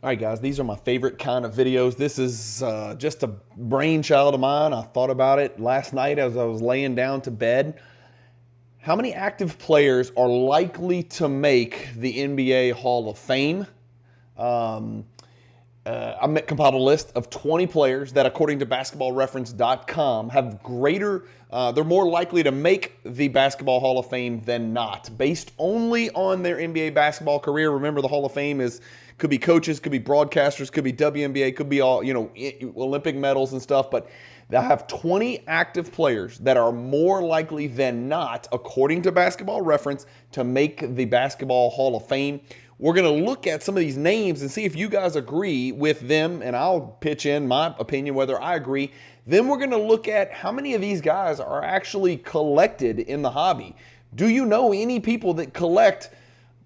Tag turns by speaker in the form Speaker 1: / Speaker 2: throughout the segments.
Speaker 1: All right, guys, these are my favorite kind of videos. This is just a brainchild of mine. I thought about it last night as I was laying down to bed. How many active players are likely to make the NBA Hall of Fame? I compiled a list of 20 players that, according to basketballreference.com, have greater, they're more likely to make the Basketball Hall of Fame than not, based only on their NBA basketball career. Remember, the Hall of Fame could be coaches, could be broadcasters, could be WNBA, could be all, Olympic medals and stuff, but I have 20 active players that are more likely than not, according to Basketball Reference, to make the Basketball Hall of Fame. We're going to look at some of these names and see if you guys agree with them, and I'll pitch in my opinion whether I agree. Then we're going to look at how many of these guys are actually collected in the hobby. Do you know any people that collect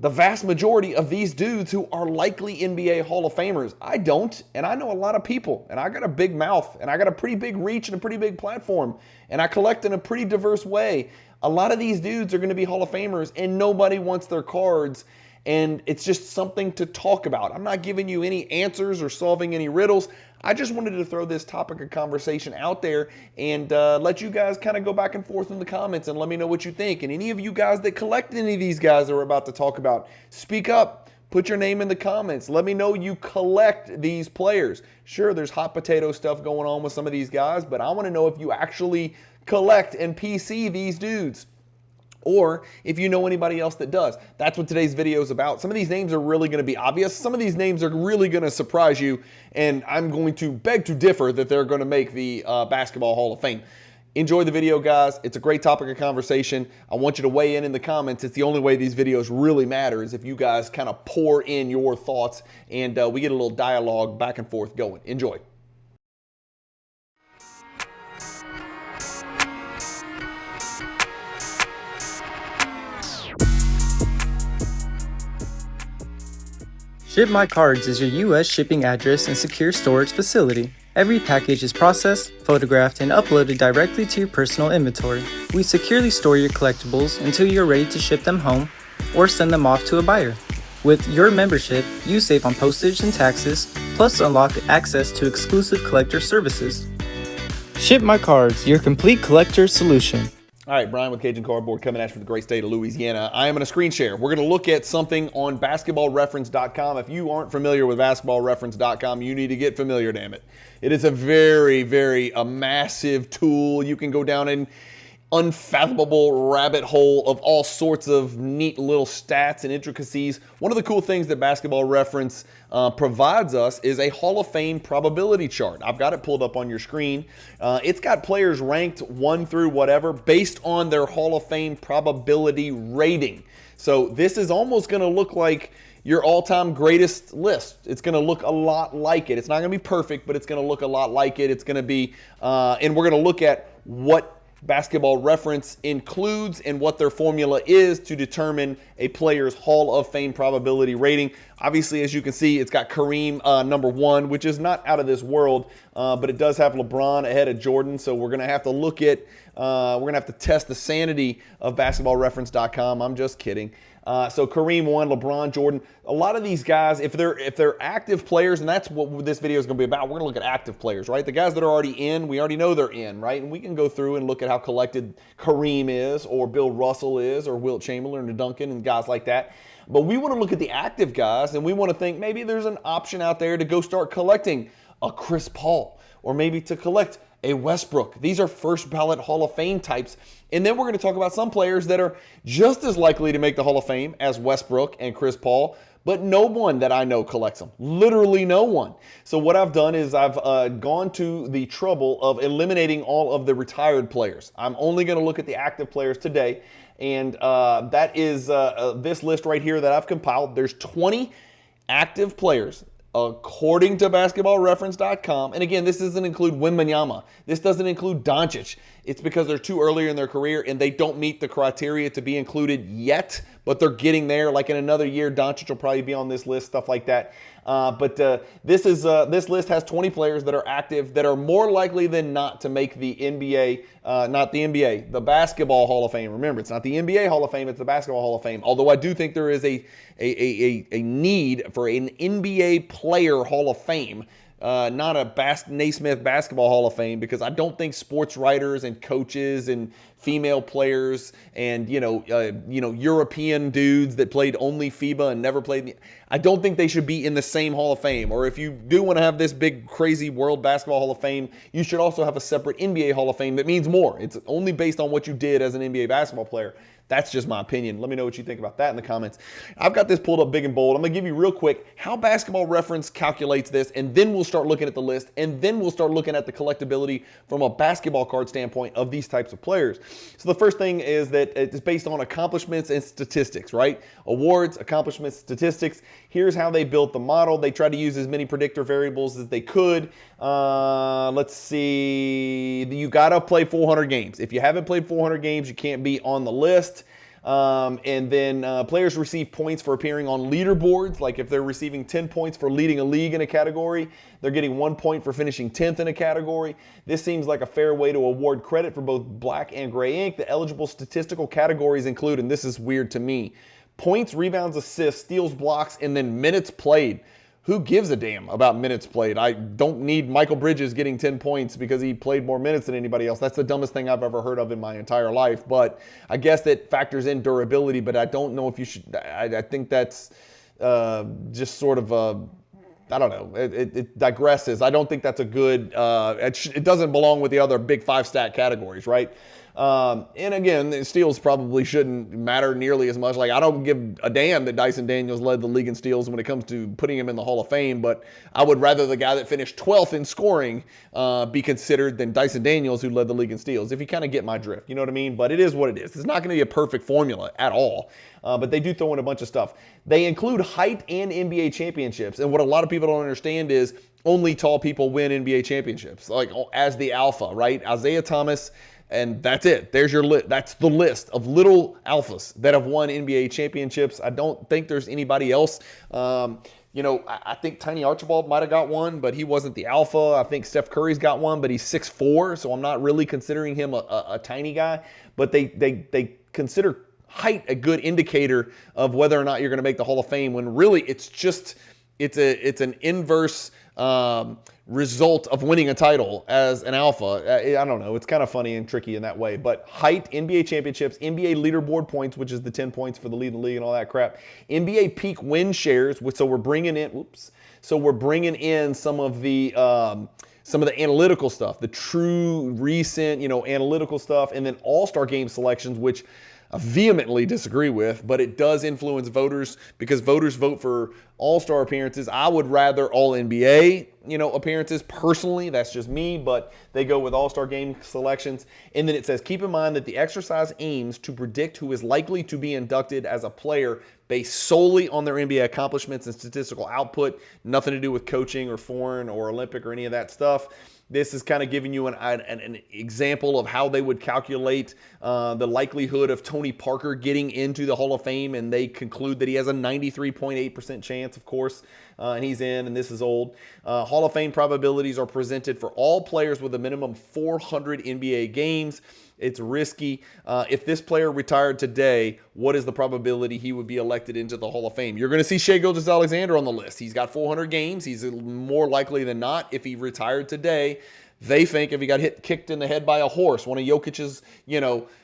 Speaker 1: the vast majority of these dudes who are likely NBA Hall of Famers? I don't, and I know a lot of people, and I got a big mouth, and I got a pretty big reach and a pretty big platform, and I collect in a pretty diverse way. A lot of these dudes are going to be Hall of Famers, and nobody wants their cards. And it's just something to talk about. I'm not giving you any answers or solving any riddles. I just wanted to throw this topic of conversation out there and let you guys kind of go back and forth in the comments and let me know what you think. And any of you guys that collect any of these guys that we're about to talk about, speak up. Put your name in the comments. Let me know you collect these players. Sure, there's hot potato stuff going on with some of these guys, but I want to know if you actually collect and PC these dudes, or if you know anybody else that does. That's what today's video is about. Some of these names are really going to be obvious. Some of these names are really going to surprise you, and I'm going to beg to differ that they're going to make the Basketball Hall of Fame. Enjoy the video, guys. It's a great topic of conversation. I want you to weigh in the comments. It's the only way these videos really matter is if you guys kind of pour in your thoughts, and we get a little dialogue back and forth going. Enjoy.
Speaker 2: Ship My Cards is your U.S. shipping address and secure storage facility. Every package is processed, photographed, and uploaded directly to your personal inventory. We securely store your collectibles until you're ready to ship them home or send them off to a buyer. With your membership, you save on postage and taxes, plus unlock access to exclusive collector services. Ship My Cards, your complete collector solution.
Speaker 1: All right, Brian with Cajun Cardboard coming at you from the great state of Louisiana. I am going to screen share. We're going to look at something on basketballreference.com. If you aren't familiar with basketballreference.com, you need to get familiar, damn it. It is a very massive tool. You can go down an unfathomable rabbit hole of all sorts of neat little stats and intricacies. One of the cool things that Basketball Reference provides us is a Hall of Fame probability chart. I've got it pulled up on your screen. It's got players ranked 1 through whatever based on their Hall of Fame probability rating. So this is almost going to look like your all-time greatest list. It's going to look a lot like it. It's not going to be perfect, but it's going to look a lot like it. It's going to be, and we're going to look at what Basketball Reference includes and what their formula is to determine a player's Hall of Fame probability rating. Obviously, as you can see, it's got Kareem number 1, which is not out of this world, but it does have LeBron ahead of Jordan. So we're going to have to look at, we're going to have to test the sanity of basketballreference.com. I'm just kidding. So Kareem 1, LeBron, Jordan. A lot of these guys, if they're active players, and that's what this video is going to be about, we're going to look at active players, right? The guys that are already in, we already know they're in, right? And we can go through and look at how collected Kareem is, or Bill Russell is, or Wilt Chamberlain, or Duncan, and guys like that. But we want to look at the active guys, and we want to think maybe there's an option out there to go start collecting a Chris Paul, or maybe to collect a Westbrook. These are first ballot Hall of Fame types. And then we're going to talk about some players that are just as likely to make the Hall of Fame as Westbrook and Chris Paul, but no one that I know collects them. Literally no one. So what I've done is I've gone to the trouble of eliminating all of the retired players. I'm only going to look at the active players today. And that is this list right here that I've compiled. There's 20 active players according to basketballreference.com. And again, this doesn't include Wembanyama. This doesn't include Doncic. It's because they're too early in their career and they don't meet the criteria to be included yet, but they're getting there. Like in another year, Doncic will probably be on this list, stuff like that. But this list has 20 players that are active that are more likely than not to make the NBA, the Basketball Hall of Fame. Remember, it's not the NBA Hall of Fame, it's the Basketball Hall of Fame. Although I do think there is a need for an NBA Player Hall of Fame. Not a Naismith Basketball Hall of Fame, because I don't think sports writers and coaches and female players and European dudes that played only FIBA and never played. I don't think they should be in the same Hall of Fame. Or if you do want to have this big crazy World Basketball Hall of Fame, you should also have a separate NBA Hall of Fame that means more. It's only based on what you did as an NBA basketball player. That's just my opinion. Let me know what you think about that in the comments. I've got this pulled up big and bold. I'm going to give you real quick how Basketball Reference calculates this, and then we'll start looking at the list, and then we'll start looking at the collectability from a basketball card standpoint of these types of players. So the first thing is that it's based on accomplishments and statistics, right? Awards, accomplishments, statistics. Here's how they built the model. They tried to use as many predictor variables as they could. Let's see. You got to play 400 games. If you haven't played 400 games, you can't be on the list. And then players receive points for appearing on leaderboards. Like if they're receiving 10 points for leading a league in a category, they're getting 1 point for finishing 10th in a category. This seems like a fair way to award credit for both black and gray ink. The eligible statistical categories include, and this is weird to me, points, rebounds, assists, steals, blocks, and then minutes played. Who gives a damn about minutes played? I don't need Michael Bridges getting 10 points because he played more minutes than anybody else. That's the dumbest thing I've ever heard of in my entire life. But I guess that factors in durability, but I don't know if you should. I think that's just sort of I don't know. It digresses. I don't think that's a good, it doesn't belong with the other big 5-stat categories, right? And again, the steals probably shouldn't matter nearly as much. Like, I don't give a damn that Dyson Daniels led the league in steals when it comes to putting him in the Hall of Fame, but I would rather the guy that finished 12th in scoring be considered than Dyson Daniels, who led the league in steals, if you kind of get my drift. You know what I mean? But it is what it is. It's not going to be a perfect formula at all, but they do throw in a bunch of stuff. They include height and NBA championships, and what a lot of people don't understand is only tall people win NBA championships, like as the alpha, right? Isaiah Thomas. And that's it. There's your list. That's the list of little alphas that have won NBA championships. I don't think there's anybody else. I think Tiny Archibald might have got one, but he wasn't the alpha. I think Steph Curry's got one, but he's 6'4", so I'm not really considering him a tiny guy. But they consider height a good indicator of whether or not you're going to make the Hall of Fame, when really it's an inverse result of winning a title as an alpha. I don't know. It's kind of funny and tricky in that way. But height, NBA championships, NBA leaderboard points, which is the 10 points for the lead in the league and all that crap. NBA peak win shares, so we're bringing in. We're bringing in some of the analytical stuff, the true recent, analytical stuff, and then All-Star game selections, which I vehemently disagree with, but it does influence voters because voters vote for all-star appearances. I would rather all-NBA, appearances personally. That's just me, but they go with all-star game selections. And then it says, keep in mind that the exercise aims to predict who is likely to be inducted as a player based solely on their NBA accomplishments and statistical output, nothing to do with coaching or foreign or Olympic or any of that stuff. This is kind of giving you an example of how they would calculate the likelihood of Tony Parker getting into the Hall of Fame, and they conclude that he has a 93.8% chance, of course, and he's in, and this is old. Hall of Fame probabilities are presented for all players with a minimum 400 NBA games. It's risky. If this player retired today, what is the probability he would be elected into the Hall of Fame? You're going to see Shai Gilgeous-Alexander on the list. He's got 400 games. He's more likely than not, if he retired today, they think if he got kicked in the head by a horse, one of Jokic's,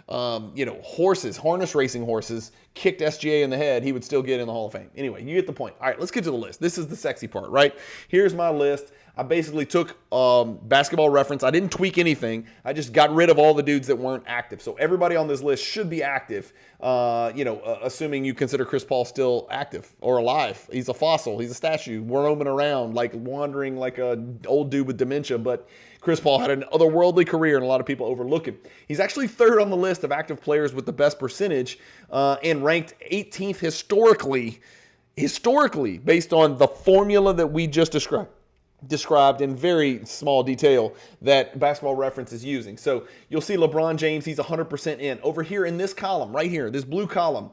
Speaker 1: horses, harness racing horses, kicked SGA in the head, he would still get in the Hall of Fame. Anyway, you get the point. All right, let's get to the list. This is the sexy part, right? Here's my list. I basically took Basketball Reference. I didn't tweak anything. I just got rid of all the dudes that weren't active. So everybody on this list should be active, assuming you consider Chris Paul still active or alive. He's a fossil. He's a statue roaming around, like wandering like an old dude with dementia. But Chris Paul had an otherworldly career, and a lot of people overlook him. He's actually third on the list of active players with the best percentage and ranked 18th historically based on the formula that we just described in very small detail that Basketball Reference is using. So you'll see LeBron James, he's 100% in. Over here in this column, right here, this blue column,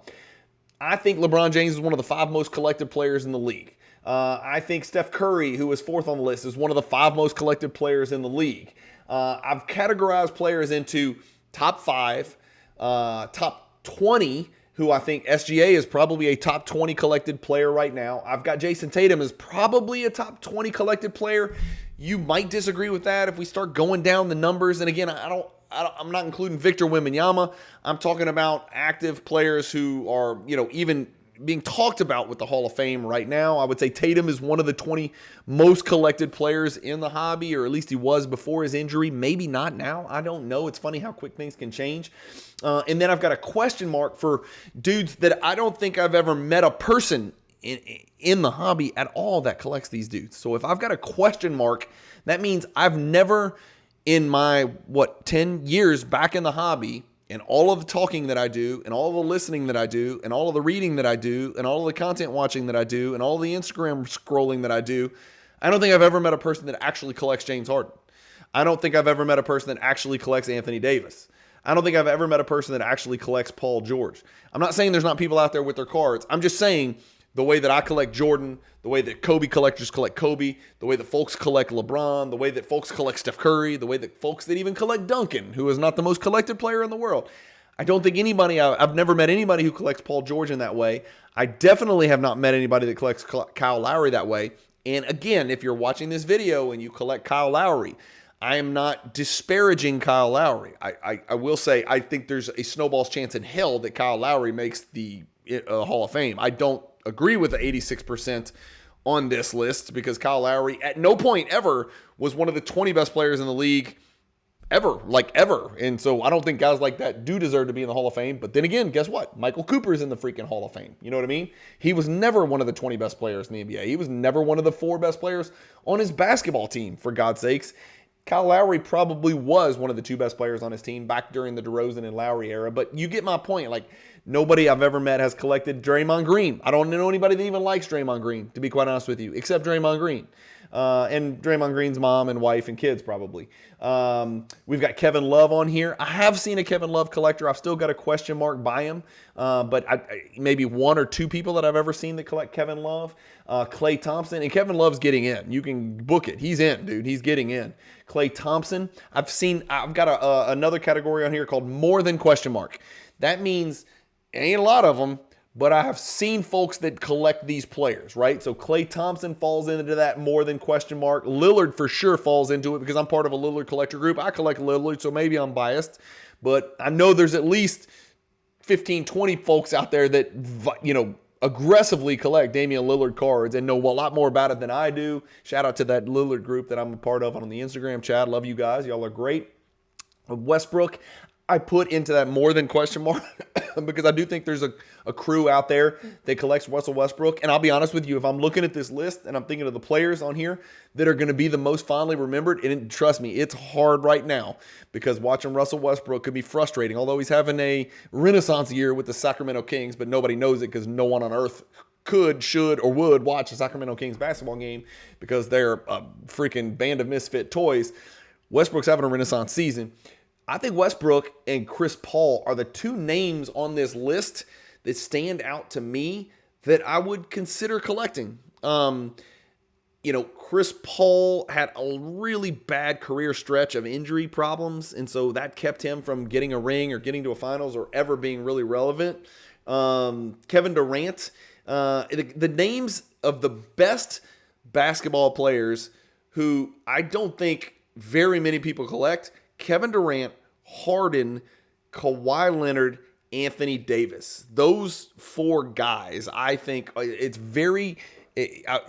Speaker 1: I think LeBron James is one of the 5 most collected players in the league. I think Steph Curry, who was 4th on the list, is one of the 5 most collected players in the league. I've categorized players into top 5, top 20, who I think SGA is probably a top 20 collected player right now. I've got Jason Tatum as probably a top 20 collected player. You might disagree with that if we start going down the numbers. And again, I'm not including Victor Wembanyama. I'm talking about active players who are, even being talked about with the Hall of Fame right now. I would say Tatum is one of the 20 most collected players in the hobby, or at least he was before his injury. Maybe not now. I don't know. It's funny how quick things can change. And then I've got a question mark for dudes that I don't think I've ever met a person in the hobby at all that collects these dudes. So if I've got a question mark, that means I've never in my, 10 years back in the hobby, and all of the talking that I do, and all of the listening that I do, and all of the reading that I do, and all of the content watching that I do, and all of the Instagram scrolling that I do, I don't think I've ever met a person that actually collects James Harden. I don't think I've ever met a person that actually collects Anthony Davis. I don't think I've ever met a person that actually collects Paul George. I'm not saying there's not people out there with their cards. I'm just saying the way that I collect Jordan, the way that Kobe collectors collect Kobe, the way that folks collect LeBron, the way that folks collect Steph Curry, the way that folks that even collect Duncan, who is not the most collected player in the world. I don't think I've never met anybody who collects Paul George in that way. I definitely have not met anybody that collects Kyle Lowry that way. And again, if you're watching this video and you collect Kyle Lowry, I am not disparaging Kyle Lowry. I will say I think there's a snowball's chance in hell that Kyle Lowry makes the Hall of Fame. I don't agree with the 86% on this list because Kyle Lowry at no point ever was one of the 20 best players in the league ever. And so I don't think guys like that do deserve to be in the Hall of Fame. But then again, guess what? Michael Cooper is in the freaking Hall of Fame. You know what I mean? He was never one of the 20 best players in the NBA. He was never one of the 4 best players on his basketball team, for God's sakes. Kyle Lowry probably was one of the 2 best players on his team back during the DeRozan and Lowry era. But you get my point. Like, nobody I've ever met has collected Draymond Green. I don't know anybody that even likes Draymond Green, to be quite honest with you, except Draymond Green. And Draymond Green's mom and wife and kids probably. We've got Kevin Love on here. I have seen a Kevin Love collector. I've still got a question mark by him. But maybe 1 or 2 people that I've ever seen that collect Kevin Love. Klay Thompson. And Kevin Love's getting in. You can book it. He's in, dude. He's getting in. Klay Thompson. I've got another category on here called more than question mark. That means ain't a lot of them, but I have seen folks that collect these players, right? So Klay Thompson falls into that more than question mark. Lillard for sure falls into it because I'm part of a Lillard collector group. I collect Lillard, so maybe I'm biased, but I know there's at least 15, 20 folks out there that, aggressively collect Damian Lillard cards and know a lot more about it than I do. Shout out to that Lillard group that I'm a part of on the Instagram chat. Love you guys. Y'all are great. Westbrook, I put into that more than question mark because I do think there's a crew out there that collects Russell Westbrook. And I'll be honest with you, if I'm looking at this list and I'm thinking of the players on here that are going to be the most fondly remembered, and trust me, it's hard right now because watching Russell Westbrook could be frustrating. Although he's having a renaissance year with the Sacramento Kings, but nobody knows it because no one on earth could, should, or would watch a Sacramento Kings basketball game because they're a freaking band of misfit toys. Westbrook's having a renaissance season. I think Westbrook and Chris Paul are the 2 names on this list that stand out to me that I would consider collecting. Chris Paul had a really bad career stretch of injury problems, and so that kept him from getting a ring or getting to a finals or ever being really relevant. Kevin Durant, the names of the best basketball players who I don't think very many people collect: Kevin Durant, Harden, Kawhi Leonard, Anthony Davis. Those 4 guys, I think it's very...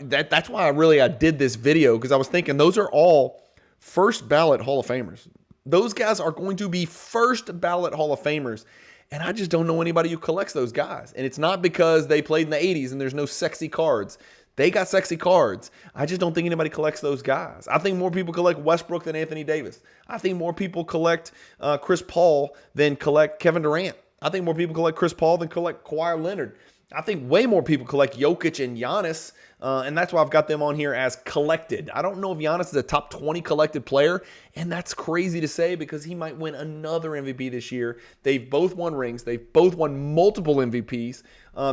Speaker 1: That's why I did this video, because I was thinking those are all first ballot Hall of Famers. Those guys are going to be first ballot Hall of Famers, and I just don't know anybody who collects those guys. And it's not because they played in the 80s and there's no sexy cards. They got sexy cards. I just don't think anybody collects those guys. I think more people collect Westbrook than Anthony Davis. I think more people collect Chris Paul than collect Kevin Durant. I think more people collect Chris Paul than collect Kawhi Leonard. I think way more people collect Jokic and Giannis, and that's why I've got them on here as collected. I don't know if Giannis is a top 20 collected player, and that's crazy to say because he might win another MVP this year. They've both won rings. They've both won multiple MVPs.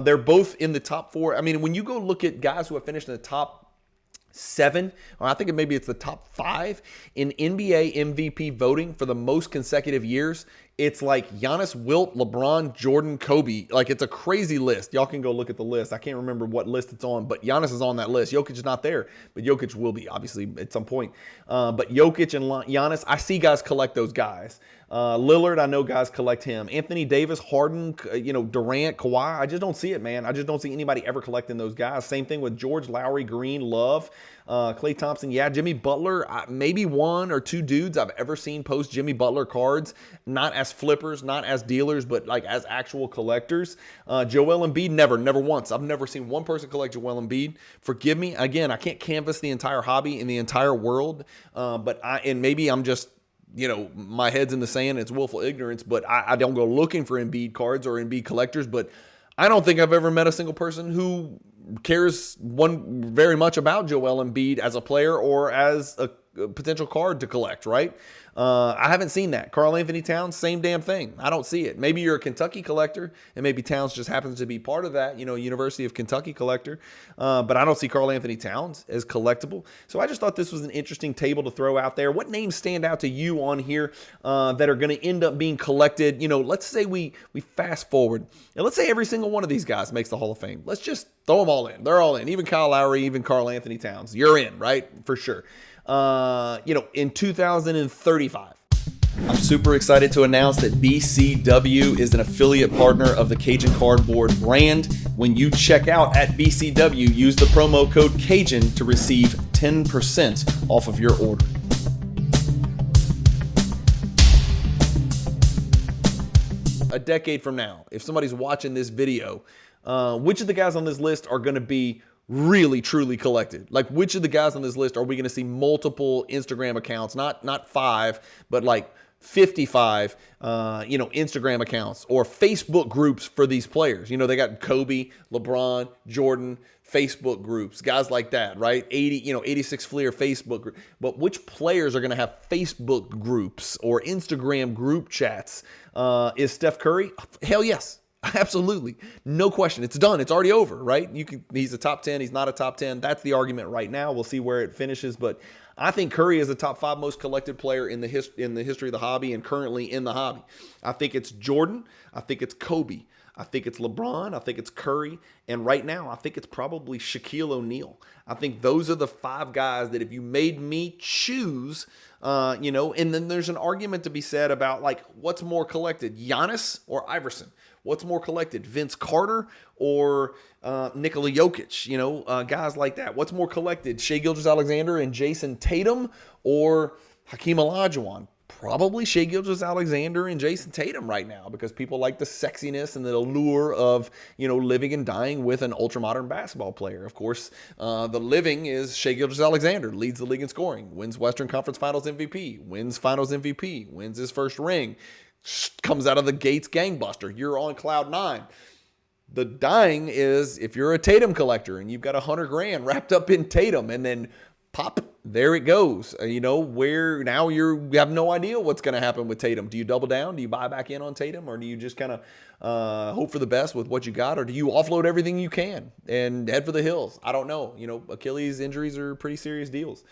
Speaker 1: They're both in the top 4. I mean, when you go look at guys who have finished in the top 7, or I think maybe it's the top 5 in NBA MVP voting for the most consecutive years. It's like Giannis, Wilt, LeBron, Jordan, Kobe. Like, it's a crazy list. Y'all can go look at the list. I can't remember what list it's on, but Giannis is on that list. Jokic is not there, but Jokic will be, obviously, at some point. But Jokic and Giannis, I see guys collect those guys. Lillard, I know guys collect him. Anthony Davis, Harden, Durant, Kawhi. I just don't see it, man. I just don't see anybody ever collecting those guys. Same thing with George, Lowry, Green, Love, Klay Thompson. Yeah, Jimmy Butler. Maybe 1 or 2 dudes I've ever seen post Jimmy Butler cards, not as flippers, not as dealers, but like as actual collectors. Joel Embiid, never once. I've never seen one person collect Joel Embiid. Forgive me. Again, I can't canvas the entire hobby in the entire world, but maybe I'm just, my head's in the sand. It's willful ignorance, but I don't go looking for Embiid cards or Embiid collectors. But I don't think I've ever met a single person who cares very much about Joel Embiid as a player or as a potential card to collect, right? I haven't seen that. Karl Anthony Towns, same damn thing. I don't see it. Maybe you're a Kentucky collector, and maybe Towns just happens to be part of that, University of Kentucky collector. But I don't see Karl Anthony Towns as collectible. So I just thought this was an interesting table to throw out there. What names stand out to you on here that are going to end up being collected? Let's say we fast forward, and let's say every single one of these guys makes the Hall of Fame. Let's just throw them all in. They're all in. Even Kyle Lowry, even Karl Anthony Towns. You're in, right? For sure. In 2035. I'm super excited to announce that BCW is an affiliate partner of the Cajun Cardboard brand. When you check out at BCW, use the promo code Cajun to receive 10% off of your order. A decade from now, if somebody's watching this video, which of the guys on this list are going to be really truly collected? Like, which of the guys on this list are we going to see multiple Instagram accounts, not 5, but like 55 Instagram accounts or Facebook groups for these players? They got Kobe, LeBron, Jordan, Facebook groups, guys like that, right? 86 Fleer Facebook group. But which players are going to have Facebook groups or Instagram group chats? Is Steph Curry? Hell yes. Absolutely. No question. It's done. It's already over, right? He's a top 10. He's not a top 10. That's the argument right now. We'll see where it finishes. But I think Curry is the top 5 most collected player in the history of the hobby and currently in the hobby. I think it's Jordan. I think it's Kobe. I think it's LeBron. I think it's Curry. And right now, I think it's probably Shaquille O'Neal. I think those are the 5 guys that if you made me choose, and then there's an argument to be said about, like, what's more collected, Giannis or Iverson? What's more collected, Vince Carter or Nikola Jokic? Guys like that. What's more collected, Shai Gilgeous-Alexander and Jason Tatum or Hakeem Olajuwon? Probably Shai Gilgeous-Alexander and Jason Tatum right now, because people like the sexiness and the allure of, living and dying with an ultra-modern basketball player. Of course, the living is Shai Gilgeous-Alexander, leads the league in scoring, wins Western Conference Finals MVP, wins Finals MVP, wins his first ring, comes out of the gates gangbuster. You're on cloud 9. The dying is if you're a Tatum collector and you've got $100,000 wrapped up in Tatum, and then pop, there it goes. Where now you have no idea what's going to happen with Tatum. Do you double down? Do you buy back in on Tatum? Or do you just kind of hope for the best with what you got? Or do you offload everything you can and head for the hills? I don't know. Achilles injuries are pretty serious deals.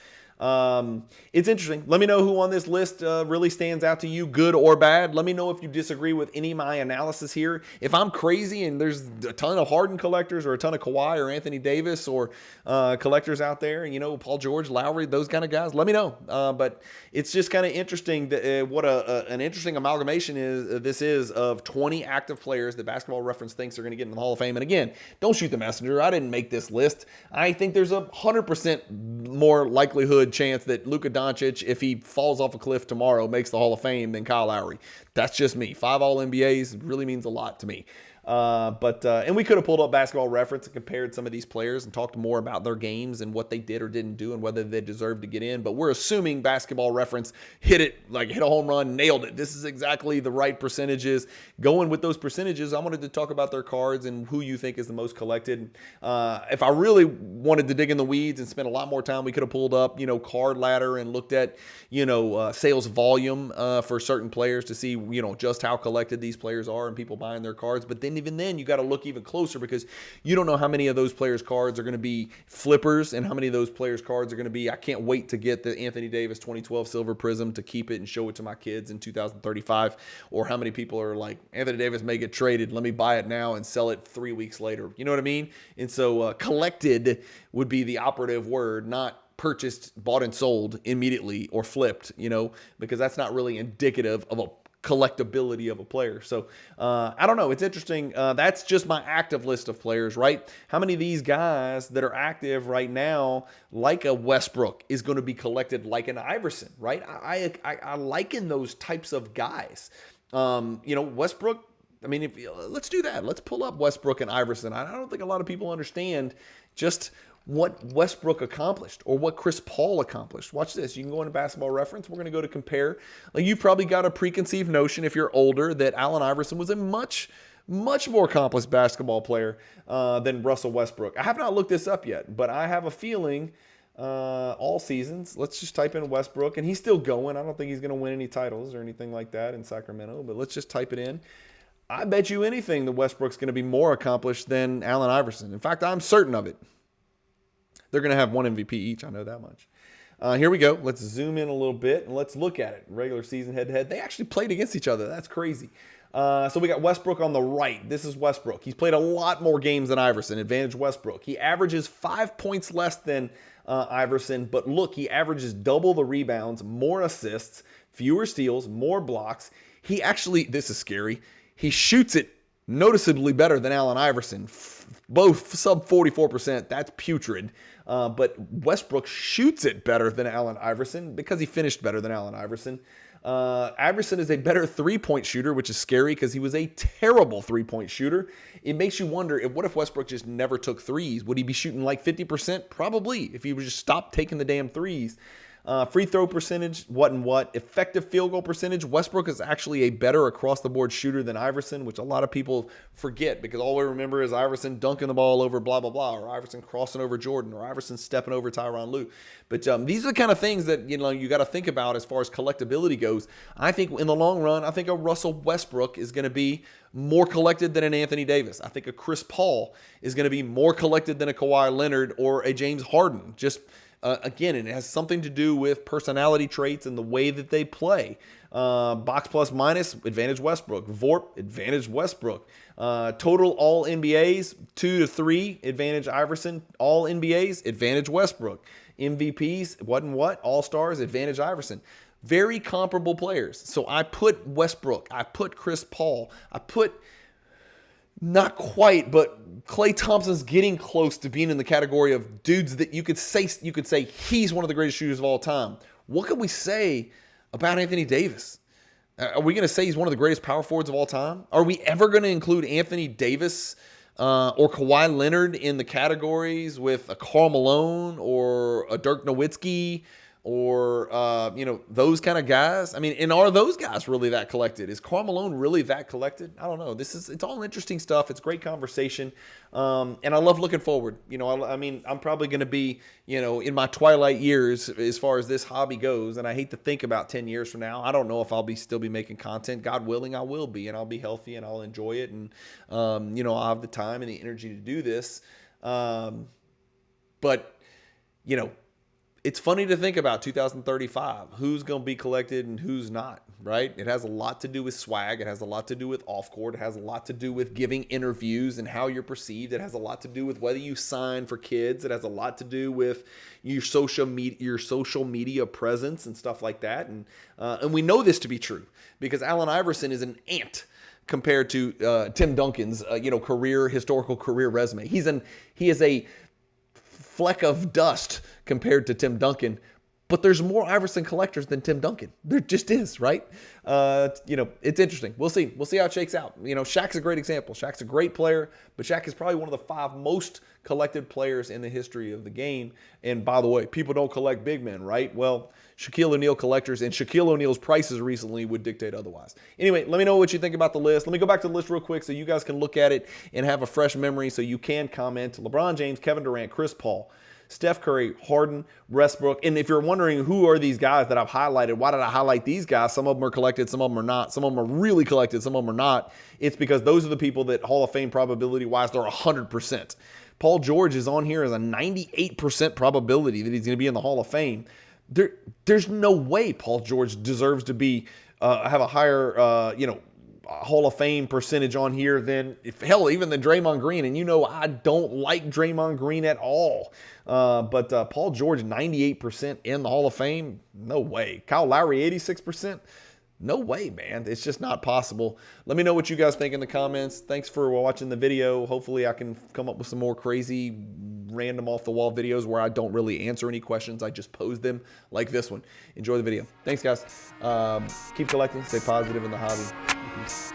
Speaker 1: It's interesting. Let me know who on this list really stands out to you, good or bad. Let me know if you disagree with any of my analysis here. If I'm crazy and there's a ton of Harden collectors or a ton of Kawhi or Anthony Davis or collectors out there, Paul George, Lowry, those kind of guys, let me know. But it's just kind of interesting that what an interesting amalgamation this is of 20 active players that Basketball Reference thinks are going to get in the Hall of Fame. And again, don't shoot the messenger. I didn't make this list. I think there's 100% more likelihood chance that Luka Doncic, if he falls off a cliff tomorrow, makes the Hall of Fame than Kyle Lowry. That's just me. 5 All-NBAs really means a lot to me. And we could have pulled up Basketball Reference and compared some of these players and talked more about their games and what they did or didn't do and whether they deserved to get in. But we're assuming Basketball Reference hit a home run, nailed it. This is exactly the right percentages. Going with those percentages, I wanted to talk about their cards and who you think is the most collected. If I really wanted to dig in the weeds and spend a lot more time, we could have pulled up, Card Ladder and looked at, sales volume for certain players to see, just how collected these players are and people buying their cards. But then even then, you got to look even closer because you don't know how many of those players' cards are going to be flippers and how many of those players' cards are going to be, I can't wait to get the Anthony Davis 2012 Silver Prism to keep it and show it to my kids in 2035. Or how many people are like, Anthony Davis may get traded, let me buy it now and sell it 3 weeks later. You know what I mean? And so collected would be the operative word, not purchased, bought and sold immediately or flipped, because that's not really indicative of a collectability of a player. So I don't know. It's interesting. That's just my active list of players, right? How many of these guys that are active right now, like a Westbrook, is going to be collected like an Iverson, right? I liken those types of guys. Westbrook, let's do that. Let's pull up Westbrook and Iverson. I don't think a lot of people understand just what Westbrook accomplished or what Chris Paul accomplished. Watch this. You can go into Basketball Reference. We're going to go to compare. Like, you've probably got a preconceived notion if you're older that Allen Iverson was a much more accomplished basketball player than Russell Westbrook. I have not looked this up yet, but I have a feeling all seasons. Let's just type in Westbrook, and he's still going. I don't think he's going to win any titles or anything like that in Sacramento, but let's just type it in. I bet you anything that Westbrook's going to be more accomplished than Allen Iverson. In fact, I'm certain of it. They're going to have one MVP each. I know that much. Here we go. Let's zoom in a little bit and let's look at it. Regular season head-to-head. They actually played against each other. That's crazy. So we got Westbrook on the right. This is Westbrook. He's played a lot more games than Iverson. Advantage Westbrook. He averages 5 points less than Iverson, but look, he averages double the rebounds, more assists, fewer steals, more blocks. He actually, this is scary, he shoots it noticeably better than Allen Iverson. Both sub 44%. That's putrid. But Westbrook shoots it better than Allen Iverson because he finished better than Allen Iverson. Iverson is a better three-point shooter, which is scary because he was a terrible three-point shooter. It makes you wonder, what if Westbrook just never took threes? Would he be shooting like 50%? Probably, if he would just stop taking the damn threes. Free throw percentage, what? Effective field goal percentage. Westbrook is actually a better across-the-board shooter than Iverson, which a lot of people forget because all we remember is Iverson dunking the ball over blah, blah, blah, or Iverson crossing over Jordan, or Iverson stepping over Tyronn Lue. But these are the kind of things that you got to think about as far as collectability goes. I think in the long run, I think a Russell Westbrook is going to be more collected than an Anthony Davis. I think a Chris Paul is going to be more collected than a Kawhi Leonard or a James Harden. Again, it has something to do with personality traits and the way that they play. Box plus minus, advantage Westbrook. VORP, advantage Westbrook. Total all NBAs, 2 to 3, advantage Iverson. All NBAs, advantage Westbrook. MVPs, All-Stars, advantage Iverson. Very comparable players. So I put Westbrook, I put Chris Paul, I put not quite, but Klay Thompson's getting close to being in the category of dudes that you could say he's one of the greatest shooters of all time. What can we say about Anthony Davis? Are we going to say he's one of the greatest power forwards of all time? Are we ever going to include Anthony Davis or Kawhi Leonard in the categories with a Karl Malone or a Dirk Nowitzki or those kind of guys? And are those guys really that collected? Is Karl Malone really that collected? I don't know. It's all interesting stuff. It's great conversation, and I love looking forward. I'm probably going to be in my twilight years as far as this hobby goes, and I hate to think about 10 years from now. I don't know if I'll still be making content. God willing, I will be, and I'll be healthy and I'll enjoy it, and I'll have the time and the energy to do this. But it's funny to think about 2035, who's going to be collected and who's not, right? It has a lot to do with swag. It has a lot to do with off court. It has a lot to do with giving interviews and how you're perceived. It has a lot to do with whether you sign for kids. It has a lot to do with your social media presence and stuff like that. And we know this to be true because Allen Iverson is an ant compared to Tim Duncan's historical career resume. He is a fleck of dust compared to Tim Duncan, But there's more Iverson collectors than Tim Duncan. There just is, right? It's interesting. We'll see. We'll see how it shakes out. Shaq's a great example. Shaq's a great player, but Shaq is probably one of the 5 most collected players in the history of the game. And by the way, people don't collect big men, right? Well, Shaquille O'Neal collectors and Shaquille O'Neal's prices recently would dictate otherwise. Anyway, let me know what you think about the list. Let me go back to the list real quick so you guys can look at it and have a fresh memory so you can comment. LeBron James, Kevin Durant, Chris Paul, Steph Curry, Harden, Westbrook. And if you're wondering who are these guys that I've highlighted, why did I highlight these guys? Some of them are collected, some of them are not. Some of them are really collected, some of them are not. It's because those are the people that Hall of Fame probability-wise, they're 100%. Paul George is on here as a 98% probability that he's going to be in the Hall of Fame. There's no way Paul George deserves to be have a higher Hall of Fame percentage on here than even than Draymond Green. And I don't like Draymond Green at all. But Paul George 98% in the Hall of Fame, no way. Kyle Lowry 86%. No way, man. It's just not possible. Let me know what you guys think in the comments. Thanks for watching the video. Hopefully I can come up with some more crazy, random off-the-wall videos where I don't really answer any questions. I just pose them like this one. Enjoy the video. Thanks, guys. Keep collecting. Stay positive in the hobby. Peace.